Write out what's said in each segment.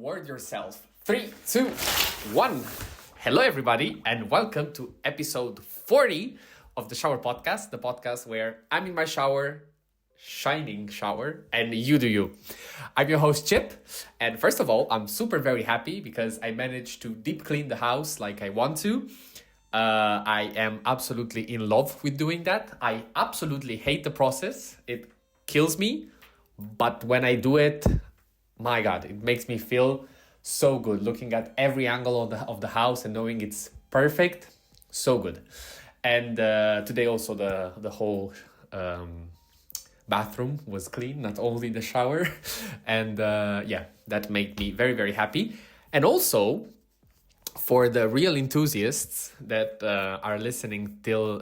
Reward yourself. 3, 2, 1. Hello, everybody, and welcome to episode 40 of the Showerpodcast, the podcast where I'm in my shower, shining shower, and you do you. I'm your host, Chip, and first of all, I'm very happy because I managed to deep clean the house like I want to. I am absolutely in love with doing that. I absolutely hate the process. It kills me, but when I do it, my God, it makes me feel so good. Looking at every angle of the house and knowing it's perfect, so good. And today also the whole bathroom was clean, not only the shower. And that made me very happy. And also, for the real enthusiasts that are listening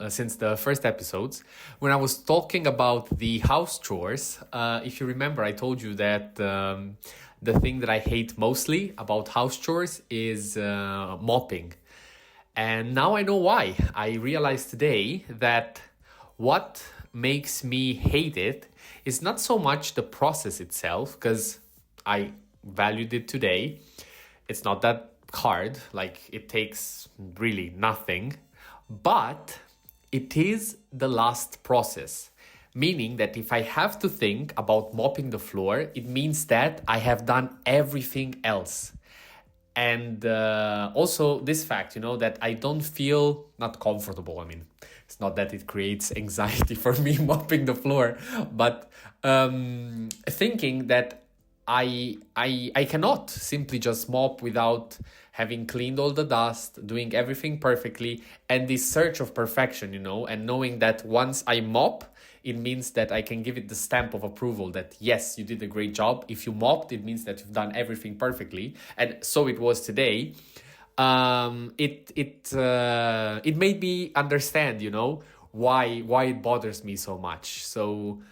since the first episodes, when I was talking about the house chores, if you remember, I told you that the thing that I hate mostly about house chores is mopping. And now I know why. I realized today that what makes me hate it is not so much the process itself, because I valued it today. It's not that hard, like it takes really nothing, but it is the last process, meaning that if I have to think about mopping the floor, it means that I have done everything else. And also this fact, that I don't feel not comfortable. I mean, it's not that it creates anxiety for me mopping the floor, but thinking that I cannot simply just mop without having cleaned all the dust, doing everything perfectly, and this search of perfection, and knowing that once I mop, it means that I can give it the stamp of approval that yes, you did a great job. If you mopped, it means that you've done everything perfectly. And so it was today. It made me understand, why it bothers me so much. So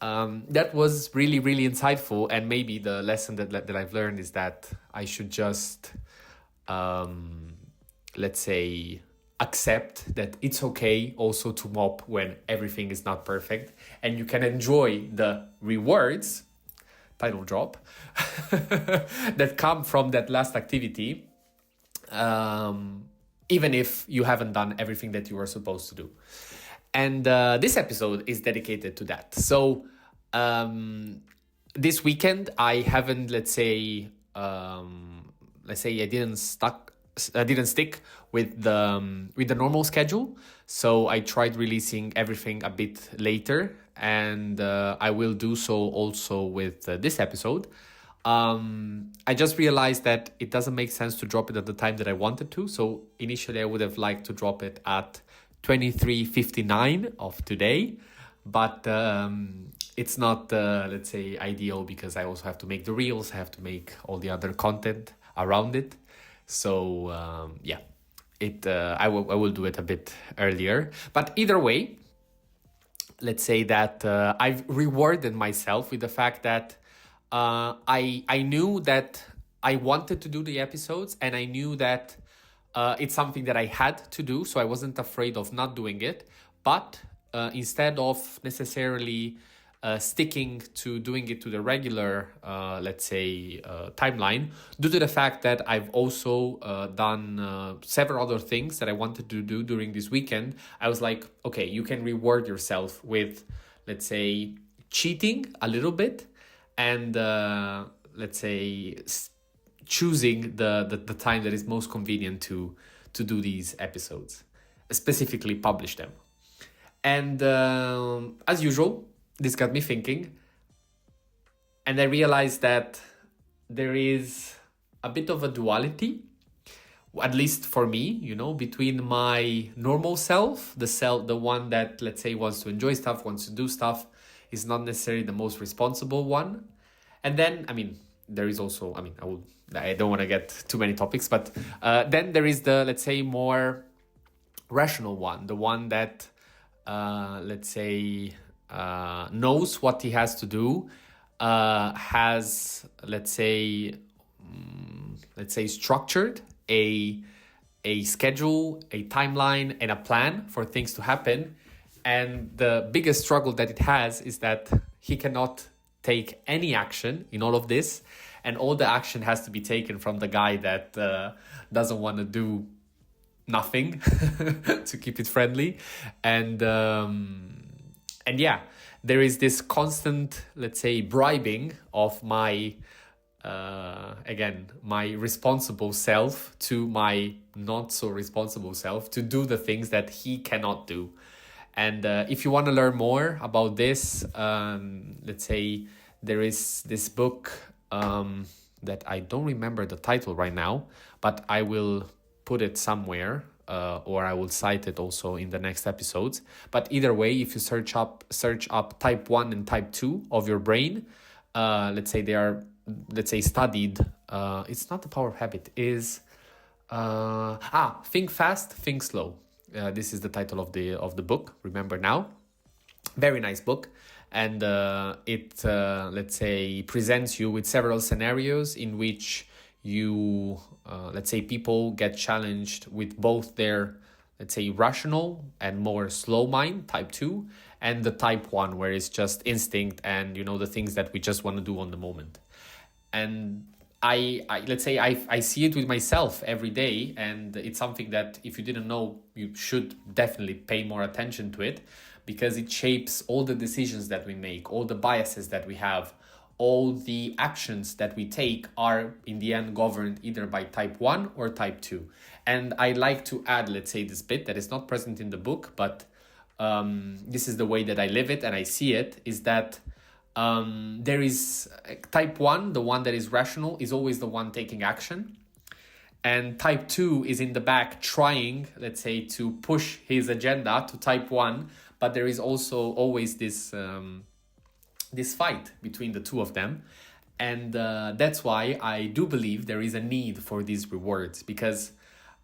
that was really insightful, and maybe the lesson that I've learned is that I should just let's say accept that it's okay also to mop when everything is not perfect, and you can enjoy the rewards, title drop, that come from that last activity, even if you haven't done everything that you were supposed to do. And this episode is dedicated to that. So this weekend I haven't, let's say I didn't stick with the normal schedule. So I tried releasing everything a bit later, and I will do so also with this episode. I just realized that it doesn't make sense to drop it at the time that I wanted to. So initially I would have liked to drop it at 23:59 of today, but it's not let's say ideal, because I also have to make the reels, I have to make all the other content around it. So I will do it a bit earlier. But either way, let's say that I've rewarded myself with the fact that I knew that I wanted to do the episodes, and I knew that it's something that I had to do, so I wasn't afraid of not doing it. But instead of necessarily sticking to doing it to the regular, let's say, timeline, due to the fact that I've also done several other things that I wanted to do during this weekend, I was like, okay, you can reward yourself with, let's say, cheating a little bit, and let's say choosing the time that is most convenient to do these episodes, specifically publish them. And as usual, this got me thinking, and I realized that there is a bit of a duality, at least for me, between my normal self, the one that, let's say, wants to enjoy stuff, wants to do stuff, is not necessarily the most responsible one. And then, there is also, I don't want to get too many topics, but then there is the, let's say, more rational one, the one that, let's say, knows what he has to do, has, let's say, structured a schedule, a timeline, and a plan for things to happen. And the biggest struggle that it has is that he cannot take any action in all of this. and all the action has to be taken from the guy that doesn't want to do nothing to keep it friendly. And yeah, there is this constant, let's say, bribing of my my responsible self to my not so responsible self to do the things that he cannot do. And if you want to learn more about this, let's say there is this book that I don't remember the title right now, but I will put it somewhere, or I will cite it also in the next episodes. But either way, if you search up type 1 and type 2 of your brain, let's say they are, let's say, studied. It's not the power of habit, is think fast, think slow. This is the title of the book. Remember now. Very nice book. And it let's say presents you with several scenarios in which you let's say people get challenged with both their, let's say, rational and more slow mind, type 2, and the type 1, where it's just instinct and, you know, the things that we just want to do on the moment. And I let's say I see it with myself every day, and it's something that if you didn't know, you should definitely pay more attention to it, because it shapes all the decisions that we make, all the biases that we have, all the actions that we take are in the end governed either by type 1 or type 2. And I like to add, let's say, this bit that is not present in the book, but this is the way that I live it and I see it, is that there is type 1, the one that is rational, is always the one taking action. And type 2 is in the back trying, let's say, to push his agenda to type 1. But there is also always this this fight between the two of them. And that's why I do believe there is a need for these rewards. Because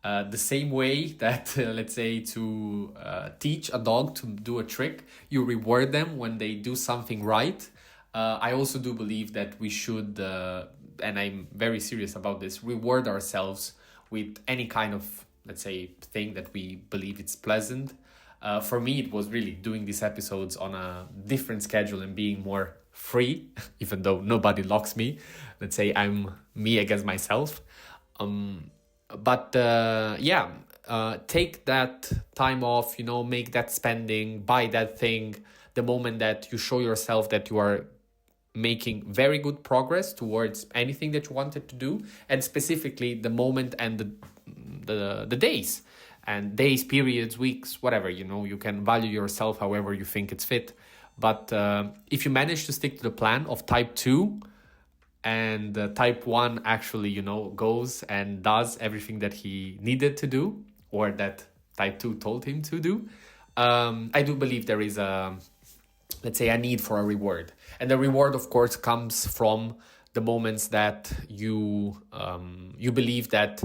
the same way that, let's say, to teach a dog to do a trick, you reward them when they do something right. I also do believe that we should, and I'm very serious about this, reward ourselves with any kind of, let's say, thing that we believe it's pleasant. For me, it was really doing these episodes on a different schedule and being more free, even though nobody locks me. Let's say I'm me against myself. Take that time off, you know, make that spending, buy that thing, the moment that you show yourself that you are making very good progress towards anything that you wanted to do, and specifically the moment and the days. And days, periods, weeks, whatever, you know, you can value yourself however you think it's fit. But if you manage to stick to the plan of type 2 and type 1 actually, you know, goes and does everything that he needed to do, or that type 2 told him to do, I do believe there is let's say, a need for a reward. And the reward, of course, comes from the moments that you believe that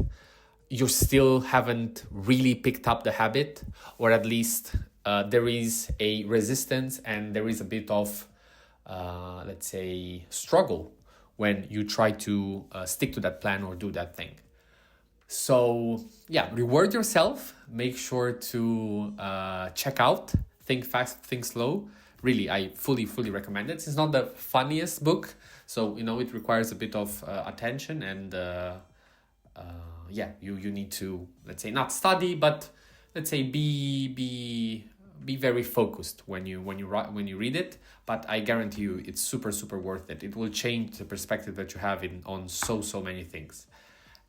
you still haven't really picked up the habit, or at least there is a resistance and there is a bit of, let's say, struggle when you try to stick to that plan or do that thing. So yeah, reward yourself. Make sure to check out Think Fast, Think Slow. Really, I fully recommend it. It's not the funniest book, so, you know, it requires a bit of attention and you need to, let's say, not study, but let's say be very focused when you read it. But I guarantee you, it's super worth it. It will change the perspective that you have on so many things.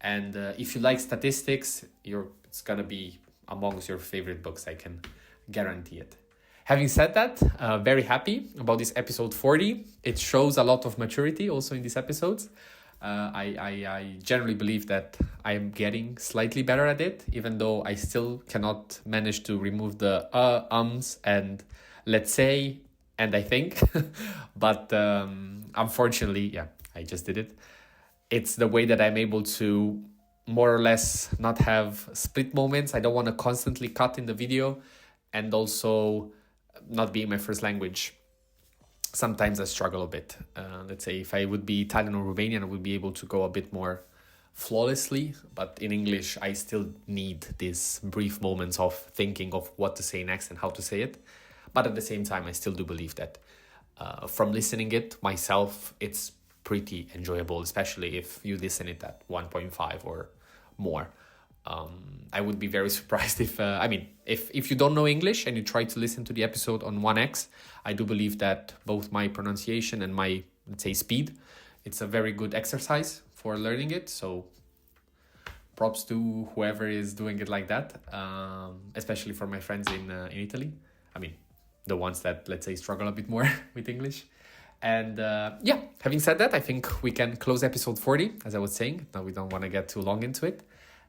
And if you like statistics, it's gonna be amongst your favorite books. I can guarantee it. Having said that, very happy about this episode 40. It shows a lot of maturity also in these episodes. I generally believe that I'm getting slightly better at it, even though I still cannot manage to remove the ums and let's say and I think. But unfortunately, yeah, I just did it. It's the way that I'm able to more or less not have split moments. I don't want to constantly cut in the video, and also not being my first language. Sometimes I struggle a bit. Let's say if I would be Italian or Romanian, I would be able to go a bit more flawlessly. But in English, I still need these brief moments of thinking of what to say next and how to say it. But at the same time, I still do believe that from listening it myself, it's pretty enjoyable, especially if you listen it at 1.5 or more. I would be very surprised if you don't know English and you try to listen to the episode on 1x, I do believe that both my pronunciation and my, let's say, speed, it's a very good exercise for learning it. So props to whoever is doing it like that, especially for my friends in Italy. I mean, the ones that, let's say, struggle a bit more with English. And having said that, I think we can close episode 40, as I was saying. Now we don't want to get too long into it.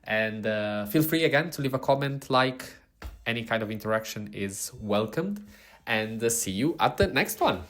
And feel free again to leave a comment, any kind of interaction is welcomed. And see you at the next one.